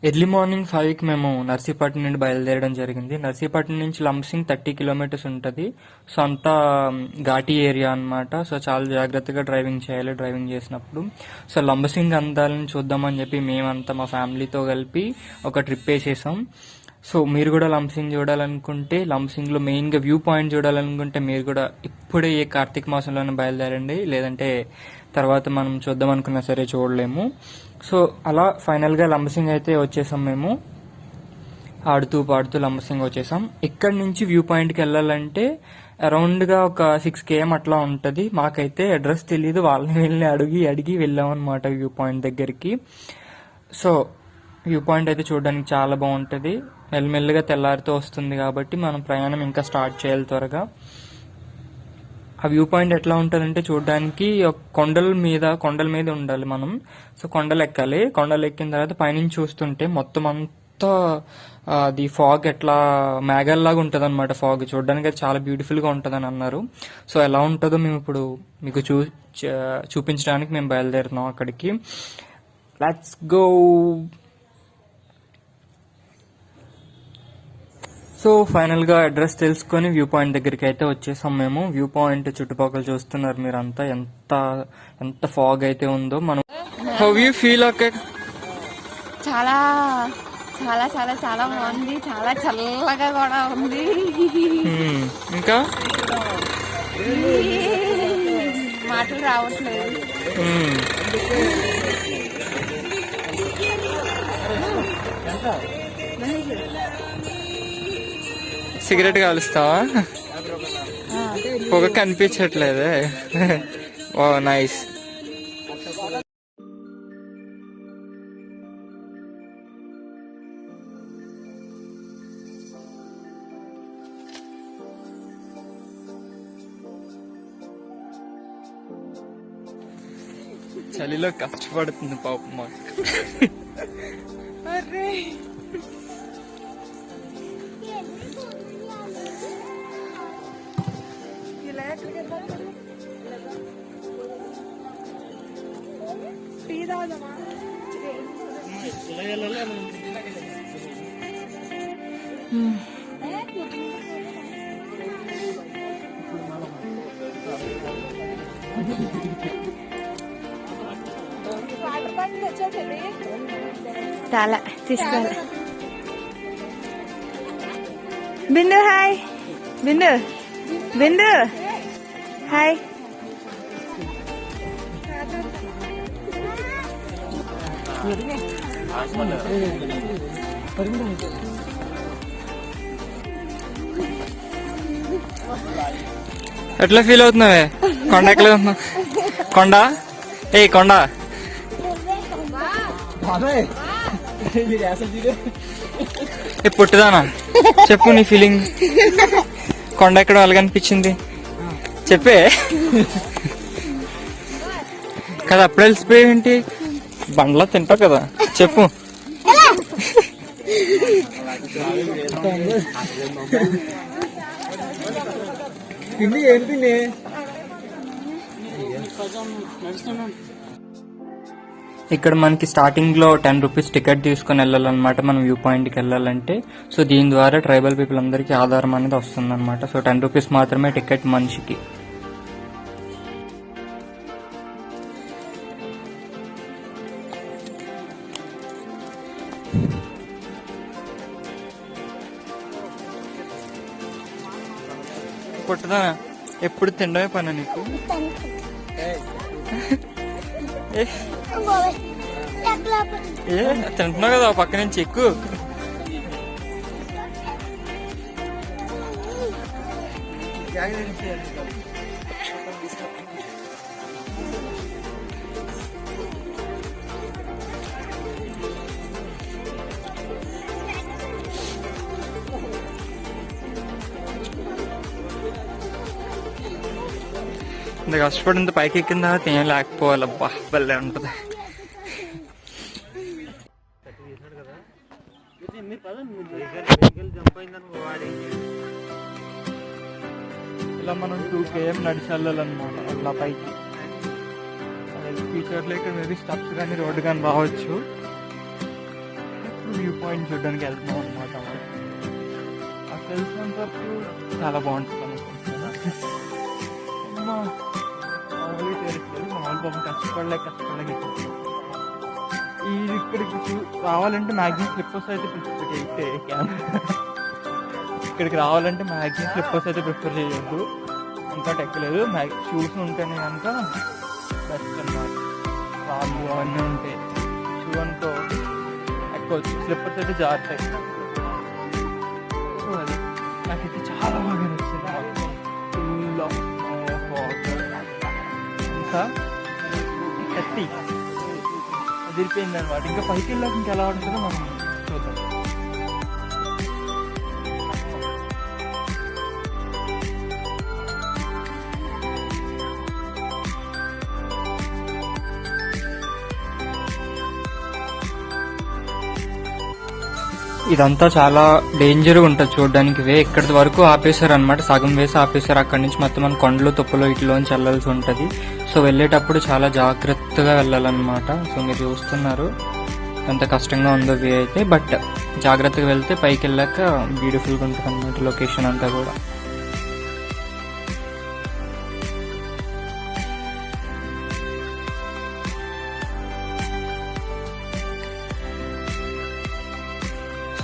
Early morning 5కి మేము నర్సీపట్నం నుండి బయలుదేరడం జరిగింది. నర్సీపట్నం నుంచి లంబసింగ్ 30 కిలోమీటర్స్ ఉంటుంది. సో అంతా ఘాటీ ఏరియా అన్నమాట. సో చాలా జాగ్రత్తగా డ్రైవింగ్ చేయాలి డ్రైవింగ్ చేసినప్పుడు. సో లంబసింగ్ అందాలను చూద్దామని చెప్పి మేమంతా మా ఫ్యామిలీతో కలిపి ఒక ట్రిప్ వేసేసాం. సో మీరు కూడా లంబసింగ్ చూడాలనుకుంటే, లంబసింగ్లో మెయిన్గా వ్యూ పాయింట్ చూడాలనుకుంటే మీరు కూడా ఇప్పుడే ఈ కార్తీక మాసంలోనే బయలుదేరండి. లేదంటే తర్వాత మనం చూద్దాం అనుకున్నా సరే చూడలేము. సో అలా ఫైనల్గా లంబసింగ్ అయితే వచ్చేసాం. మేము ఆడుతూ పాడుతూ లంబసింగ్ వచ్చేసాం. ఇక్కడి నుంచి వ్యూ పాయింట్కి వెళ్ళాలంటే అరౌండ్గా ఒక 6 km అట్లా ఉంటుంది. మాకైతే అడ్రస్ తెలియదు, వాళ్ళని వెళ్ళి అడిగి వెళ్ళామన్నమాట వ్యూ పాయింట్ దగ్గరికి. సో వ్యూ పాయింట్ అయితే చూడడానికి చాలా బాగుంటుంది. మెల్లమెల్లగా తెల్లారితో వస్తుంది కాబట్టి మనం ప్రయాణం ఇంకా స్టార్ట్ చేయాలి త్వరగా. ఆ వ్యూ పాయింట్ ఎట్లా ఉంటుందంటే చూడడానికి కొండల మీద ఉండాలి మనం. సో కొండలు ఎక్కాలి. కొండలు ఎక్కిన తర్వాత పైనుంచి చూస్తుంటే మొత్తం అంతా అది ఫాగ్ ఎట్లా మేఘాల్లాగా ఉంటుంది అనమాట. ఫాగ్ చూడడానికి అది చాలా బ్యూటిఫుల్గా ఉంటుందని అన్నారు. సో ఎలా ఉంటుందో మేము ఇప్పుడు మీకు చూపించడానికి మేము బయలుదేరుతున్నాం అక్కడికి. Let's go. సో ఫైనల్గా అడ్రస్ తెలుసుకొని వ్యూ పాయింట్ దగ్గరికి అయితే వచ్చేసాం మేము. వ్యూ పాయింట్ చుట్టుపక్కల చూస్తున్నారు మీరంతా ఎంత ఫాగ్ అయితే ఉందో. మనం హౌ యూ ఫీల్ ఓకే? చాలా చాలా చాలా చాలా బాగుంది. చాలా చల్లగా కూడా ఉంది. ఇంకా మాటలు రావట్లేదు. సిగరెట్ కాలుస్తావా? పొగ కనిపించట్లేదే. ఓ నైస్. చలిలో కష్టపడుతుంది పాపం మాకు. చాలా తీసుకోవాలి. బిందు హాయ్. బిందు హాయ్. ఎట్లా ఫీల్ అవుతున్నావే? కొండ ఎక్కలేదు. కొండ పుట్టుదానా చెప్పు నీ ఫీలింగ్. కొండ ఎక్కడ వాళ్ళకి అనిపించింది చెప్పే కదా. అప్పుడు వెళ్ళిపోయి ఏంటి బండ్లో తింటావు కదా చెప్పు. ఇక్కడ మనకి స్టార్టింగ్ లో 10 రూపీస్ టికెట్ తీసుకుని వెళ్ళాలన్నమాట మనం వ్యూ పాయింట్ కి వెళ్ళాలంటే. సో దీని ద్వారా ట్రైబల్ పీపుల్ అందరికీ ఆధారం అనేది వస్తుంది అనమాట. సో 10 రూపీస్ మాత్రమే టికెట్ మనిషికి. పుట్టదా ఎప్పుడు తినడమే పని నీకు? తింటున్నావు కదా పక్క నుంచి ఎక్కువ. ఇంత కష్టపడి పైకి ఎక్కిన తర్వాత ఏం లేకపోవాలబ్బా భలే ఉంటుంది. ఇలా మనం 2 km నడిచి వెళ్ళాలన్నమాట అట్లా పైకి. ఫ్యూచర్లో ఇక్కడ మేబీ స్టెప్స్ కానీ రోడ్డు కానీ రావచ్చు. వ్యూ పాయింట్ చూడడానికి వెళ్తున్నాం అనమాట. నాకు తెలిసినంత వరకు చాలా బాగుంటుంది అనుకుంటున్నా. మామూలుగా తెలియట్లేదు, మామూలు పాపం కష్టపడలేక ఇది ఇక్కడికి రావాలంటే మ్యాక్సిమం స్లిప్పర్స్ అయితే ప్రిఫర్ చేస్తే ఇక్కడికి రావాలంటే మ్యాక్సిమం స్లిప్పర్స్ అయితే ప్రిఫర్ చేయొద్దు, ఇంకా ఎక్కలేదు. షూస్ ఉంటేనే కనుక బెస్ట్ అన్నమాట. రాళ్ళు అవన్నీ ఉంటాయి, షూ అనుకో ఎక్కొచ్చు, స్లిప్పర్స్ అయితే జారుతాయి. సో అది నాకైతే చాలా బాగా నచ్చింది. ఫుల్ ఆఫ్ వాటర్, ఇంకా కత్తి అదిరిపోయింది అనమాట. ఇంకా పైకి వెళ్ళాక ఇంకా ఎలా ఉంటుందో మనం చూద్దాం. ఇదంతా చాలా డేంజర్ ఉంటుంది చూడడానికి. ఇక్కడి వరకు ఆపేశారు అనమాట, సగం వేసి ఆపేశారు. అక్కడి నుంచి మొత్తం మన కొండలు తుప్పలు ఇట్లోంచి వెళ్ళాల్సి ఉంటుంది. సో వెళ్ళేటప్పుడు చాలా జాగ్రత్తగా వెళ్ళాలన్నమాట. సో మీరు చూస్తున్నారు ఎంత కష్టంగా ఉందో వే అయితే, బట్ జాగ్రత్తగా వెళ్తే పైకి వెళ్ళాక బ్యూటిఫుల్గా ఉంటుంది అనమాట లొకేషన్ అంతా కూడా.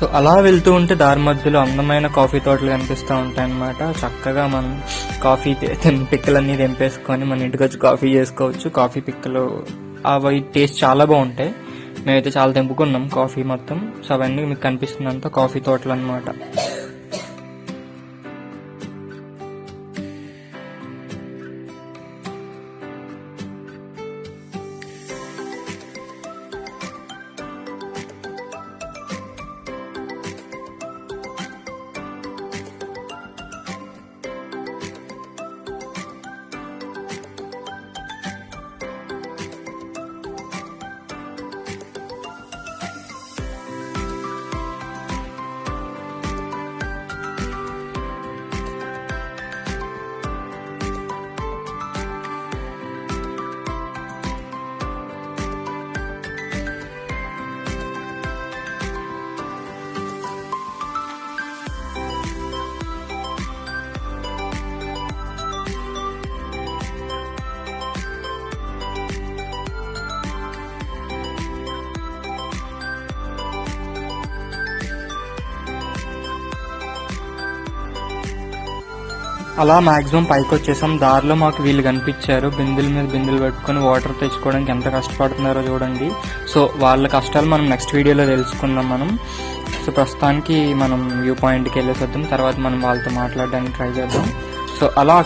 సో అలా వెళ్తూ ఉంటే దారి మధ్యలో అందమైన కాఫీ తోటలు కనిపిస్తూ ఉంటాయి అన్నమాట. చక్కగా మనం కాఫీ పిక్కలన్నీ తెంపేసుకొని మన ఇంటికి వచ్చి కాఫీ చేసుకోవచ్చు. కాఫీ పిక్కలు అవి టేస్ట్ చాలా బాగుంటాయి. మేమైతే చాలా తెంపుకున్నాం కాఫీ మొత్తం. సో అవన్నీ మీకు కనిపిస్తున్నంత కాఫీ తోటలు అన్నమాట. అలా మాక్సిమం పైకి వచ్చేసాం. దారిలో మాకు వీళ్ళు కనిపించారు, బిందెల మీద బిందెలు పెట్టుకుని వాటర్ తెచ్చుకోవడానికి ఎంత కష్టపడుతున్నారో చూడండి. సో వాళ్ళ కష్టాలు మనం నెక్స్ట్ వీడియోలో తెలుసుకుందాం మనం. సో ప్రస్తుతానికి మనం వ్యూ పాయింట్కి వెళ్ళేసి వద్దాం, తర్వాత మనం వాళ్ళతో మాట్లాడడానికి ట్రై చేద్దాం. సో అలా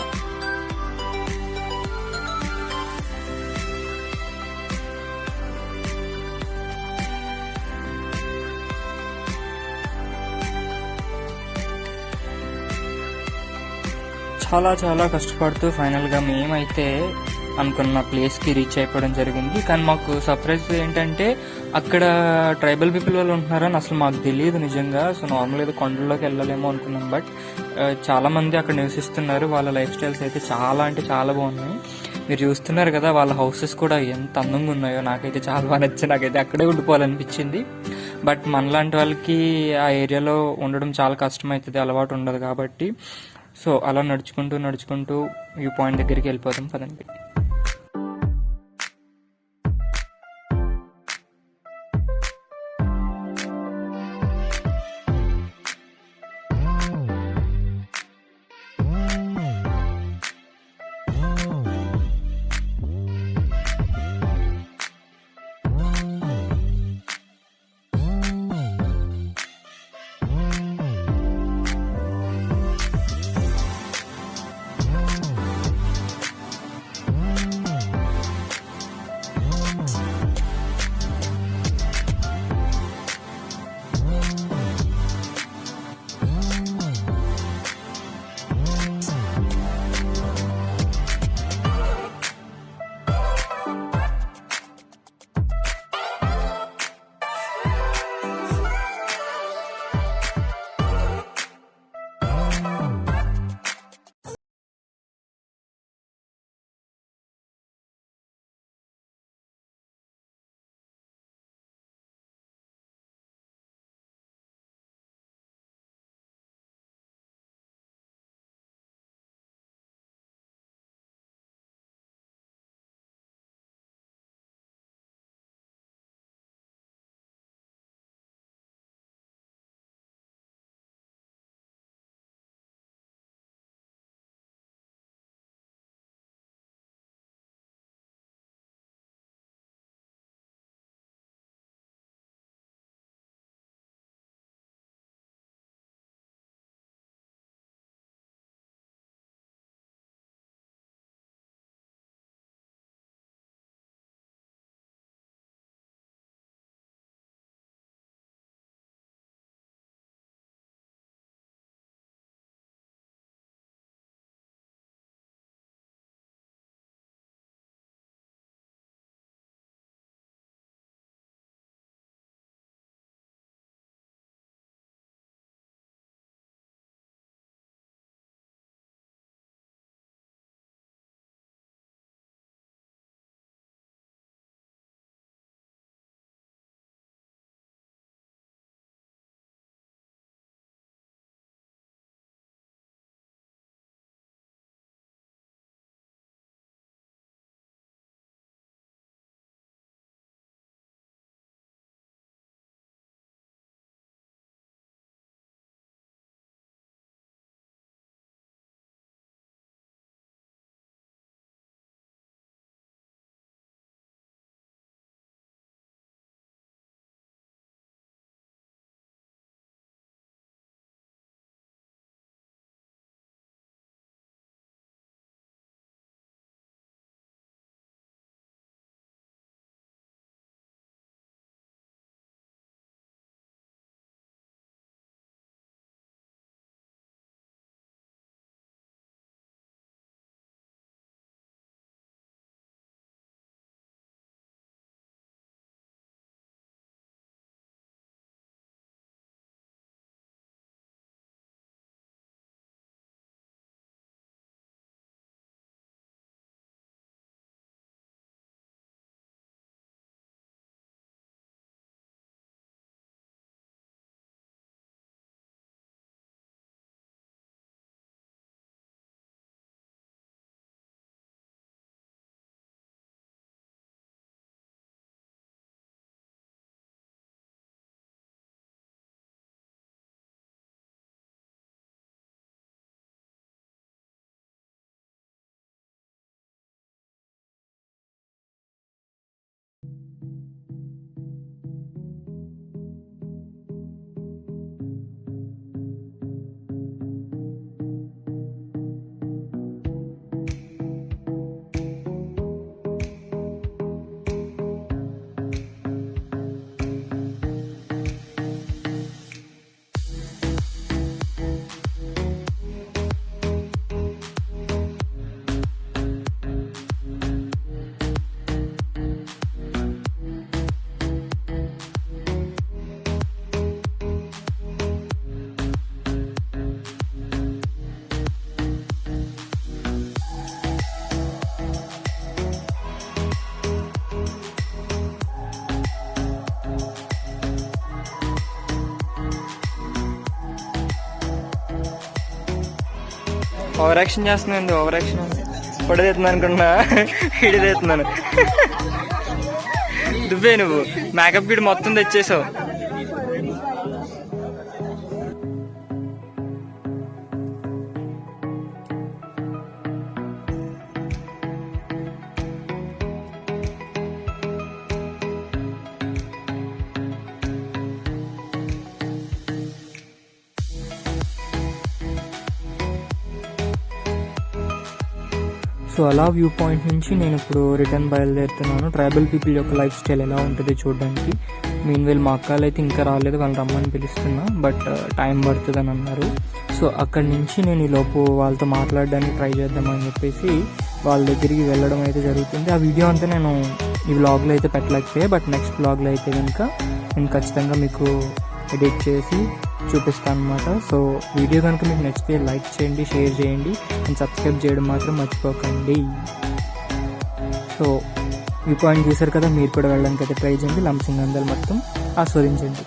చాలా చాలా కష్టపడుతూ ఫైనల్గా మేమైతే అనుకున్న ప్లేస్కి రీచ్ అయిపోవడం జరిగింది. కానీ మాకు సర్ప్రైజ్ ఏంటంటే అక్కడ ట్రైబల్ పీపుల్ వాళ్ళు ఉంటున్నారని అసలు మాకు తెలియదు నిజంగా. సో నార్మల్గా కొండల్లోకి వెళ్ళలేమో అనుకున్నాం, బట్ చాలా మంది అక్కడ నివసిస్తున్నారు. వాళ్ళ లైఫ్ స్టైల్స్ అయితే చాలా అంటే చాలా బాగున్నాయి. మీరు చూస్తున్నారు కదా, వాళ్ళ హౌసెస్ కూడా ఎంత అందంగా ఉన్నాయో. నాకైతే చాలా బాగా నచ్చింది, నాకైతే అక్కడే ఉండిపోవాలనిపించింది. బట్ మనలాంటి వాళ్ళకి ఆ ఏరియాలో ఉండడం చాలా కష్టమవుతుంది, అలవాటు ఉండదు కాబట్టి. సో అలా నడుచుకుంటూ వ్యూ పాయింట్ దగ్గరికి వెళ్ళిపోతాం కదండి. ఓవర్ యాక్షన్ చేస్తున్నాను, ఓవర్ యాక్షన్ పొడదెత్తున్నాను అనుకున్నా, హిడిదెత్తున్నాను. నువ్వే నువ్వు మేకప్ కిట్ మొత్తం తెచ్చేసావు. సో అలా వ్యూ పాయింట్ నుంచి నేను ఇప్పుడు రిటర్న్ బయలుదేరుతున్నాను. ట్రైబల్ పీపుల్ యొక్క లైఫ్ స్టైల్ ఎలా ఉంటుంది చూడడానికి. మీన్వేల్ మా అక్కలు అయితే ఇంకా రాలేదు, వాళ్ళు రమ్మని పిలుస్తున్నా, బట్ టైం పడుతుంది అని అన్నారు. సో అక్కడి నుంచి నేను ఈ లోపు వాళ్ళతో మాట్లాడడానికి ట్రై చేద్దామని చెప్పేసి వాళ్ళ దగ్గరికి వెళ్ళడం అయితే జరుగుతుంది. ఆ వీడియో అంతా నేను ఈ వ్లాగ్లో అయితే పెట్టలేకపోయా, బట్ నెక్స్ట్ వ్లాగ్లో అయితే కనుక నేను ఖచ్చితంగా మీకు ఎడిట్ చేసి చూపిస్తాను అనమాట. సో వీడియో కనుక మీకు నచ్చితే లైక్ చేయండి, షేర్ చేయండి అండ్ సబ్స్క్రైబ్ చేయడం మాత్రం మర్చిపోకండి. సో వ్యూ పాయింట్ చూసారు కదా, మీరు కూడా వెళ్ళడానికి అయితే ట్రై చేయండి. లంసింగ్ అందరూ మొత్తం ఆస్వాదించండి.